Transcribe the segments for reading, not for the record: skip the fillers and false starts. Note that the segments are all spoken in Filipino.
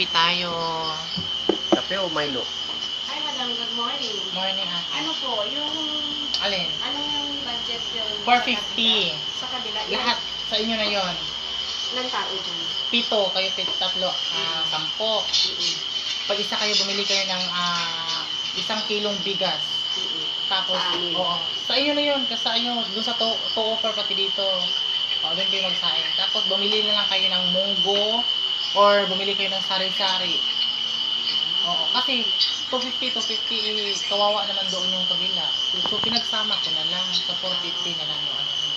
kape tayo. Kape o Milo? Hi, madam. Good morning. Morning ate. Ano po, yung... Alin? Anong yung budget yung... 450. Sa kabila? Yung Lahat sa inyo na yon. ilang tao dyan? 7, kayo tatlo, 10. Pag isa kayo, bumili kayo ng 1 kilong bigas. Tapos, Sa amin. oo. Sa inyo na yun, kasi sa inyo, doon sa to offer pati dito. O, doon kayo magsain. Tapos, bumili na lang kayo ng munggo, or bumili kayo ng sari-sari. Oo, kasi 250, kawawa naman doon yung kabila. So, pinagsama ko na lang. Sa 450 na lang yung ano niya.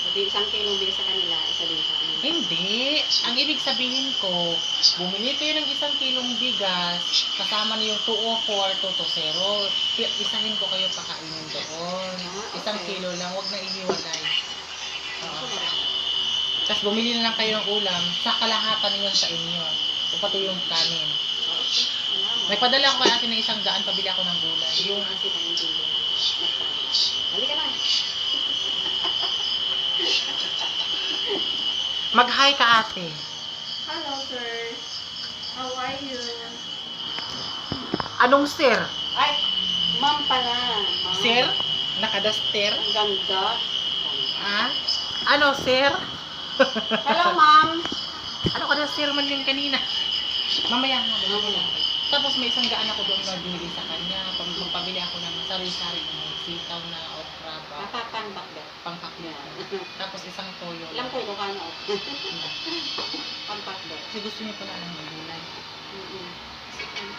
Pati 1 kilong bilis sa kanila, isa din sa amin. Hindi. Ang ibig sabihin ko, bumili kayo ng 1 kilong bigas, kasama na yung 204, 220. Isahin ko kayo pakainin doon. 1 kilo lang, wag na ihiwalay. Tapos bumili na lang kayo ng ulam, sa kalahatan yun sa inyo. O pati yung kanin. May padala ako kay ate ng 100, pabili ako ng gulay. Yung Kasi tayo din. Halika na. mag-hi ka ate. Hello, sir. How are you? Anong sir? Ay, ma'am pala. Ma'am. Sir? Nakadaster? Ang ganda. Ha? Ano sir? Hello, ma'am. Ano ka na sir man yung kanina? Mamaya nga. Tapos may 100 ako doon na binili sa kanya. Pagpabili ako ng sari-sari ng sitaw na okra ba? Napapambak ba? Pangkakya. Tapos 1 toyo. Ilang po ito ka na? Pampak ba? Kasi gusto niyo pala ng magulay.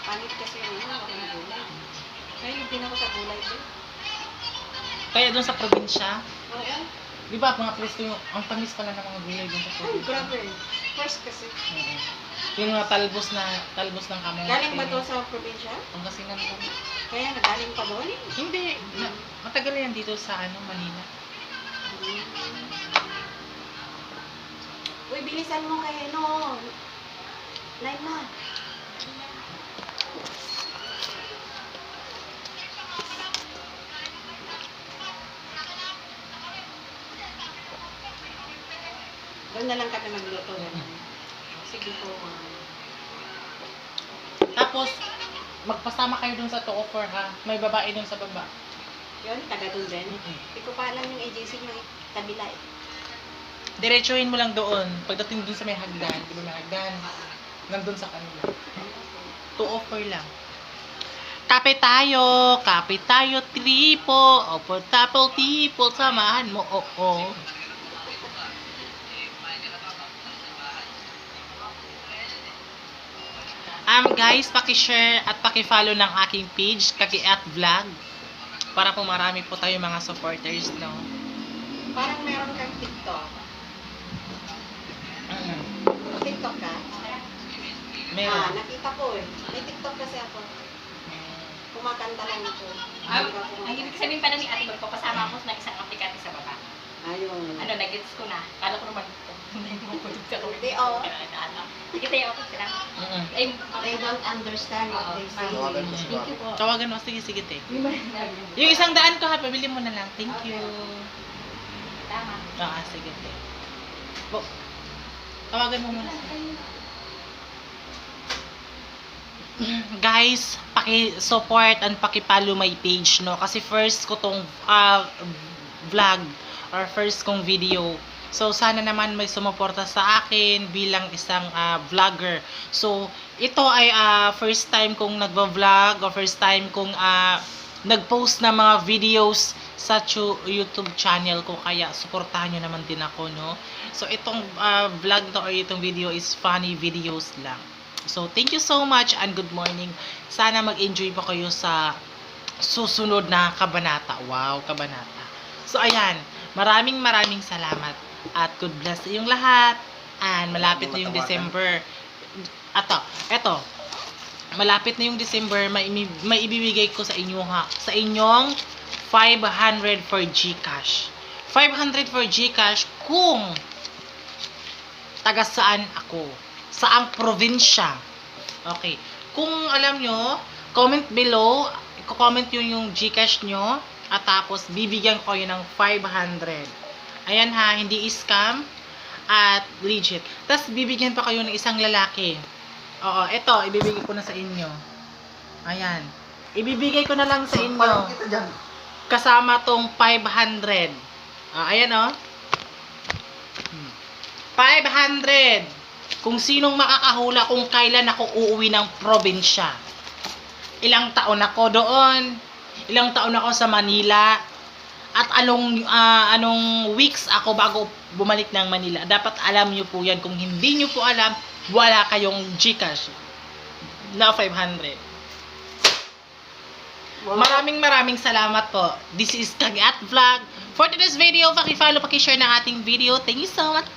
Panit kasi yung ako ng gulay. Kaya hindi na ako sa gulay din. Kaya doon sa probinsya, Oo. di ba mga presto yung, ang tamis pala ng mga gulay doon sa Ay, probinsya. grabe. First kasi. Yung mga talbos ng kamote. Galing ba to sa probinsya? Pangasinan po. Kaya nagaling pa doon? Hindi. Matagal yan dito sa Manila. Uy, bilisan mo kayo, no? Live na. Doon na lang kami magluto. Sige po. Tapos, magpasama kayo dun sa to offer ha. May babae dun sa baba. Yun, taga doon din. Hindi ko pa alam yung agency ng kabila eh. Diretsuhin mo lang doon. Pagdating dun sa may hagdan, di ba may hagdan? Nandun sa kanila. To offer lang. Kape tayo, tripo. Opo, tapos tipo, samahan mo, oo. Guys, paki-share at paki-follow ng aking page, Kaki@vlog. Para po marami po tayo mga supporters, no? Parang meron kang TikTok. TikTok ka? Meron. Nakita ko eh. May TikTok kasi ako. Kumakanta lang ako. Ang ibig sabihin pala ni ate, magpapasama ako ng isang aplikante sa baba. Ayun. Ano, nag-gets ko na. Kala ko naman, hindi mo ko sa Hindi, oh. Sige tayo ako sila. Ay, They don't understand what they say. thank you po. Tawagan mo, sige, te. Yung 100 ko ha, pabili mo na lang. Thank you. Tama. Sige, te. Tawagan mo muna. Guys, paki-support and paki-follow my page, no? Kasi first ko tong vlog or first kong video. So, sana naman may sumuporta sa akin bilang isang vlogger. So, ito ay first time kong nagva-vlog or first time kong nag-post na mga videos sa YouTube channel ko. Kaya, suportahan nyo naman din ako, no? So, itong vlog to or itong video is funny videos lang. So, thank you so much and good morning. Sana mag-enjoy pa kayo sa susunod na kabanata. Wow, kabanata. So, ayan. Maraming salamat. At God bless yung lahat. And malapit na yung December. Eto. Malapit na yung December. May ibibigay ko sa inyo ha. Sa inyong 500 for GCash. 500 for GCash kung taga saan ako. Saang probinsya. Okay. Kung alam nyo, comment below. I-comment yung GCash nyo. At tapos, bibigyan ko kayo ng 500. Ayan ha, hindi scam. At legit. Tapos, bibigyan pa kayo ng isang lalaki. Oo, ito, ibibigay ko na sa inyo. Ayan. Ibibigay ko na lang sa inyo. Paano kita dyan? Kasama tong 500. Ayan o. 500. Kung sinong makakahula kung kailan ako uuwi ng probinsya. Ilang taon ako doon. Ilang taon ako sa Manila. At anong weeks ako bago bumalik ng Manila. Dapat alam nyo po yan. Kung hindi nyo po alam, wala kayong Gcash na 500. Maraming salamat po. This is Kagat Vlog. For today's video, paki-follow, paki-share ng ating video. Thank you so much.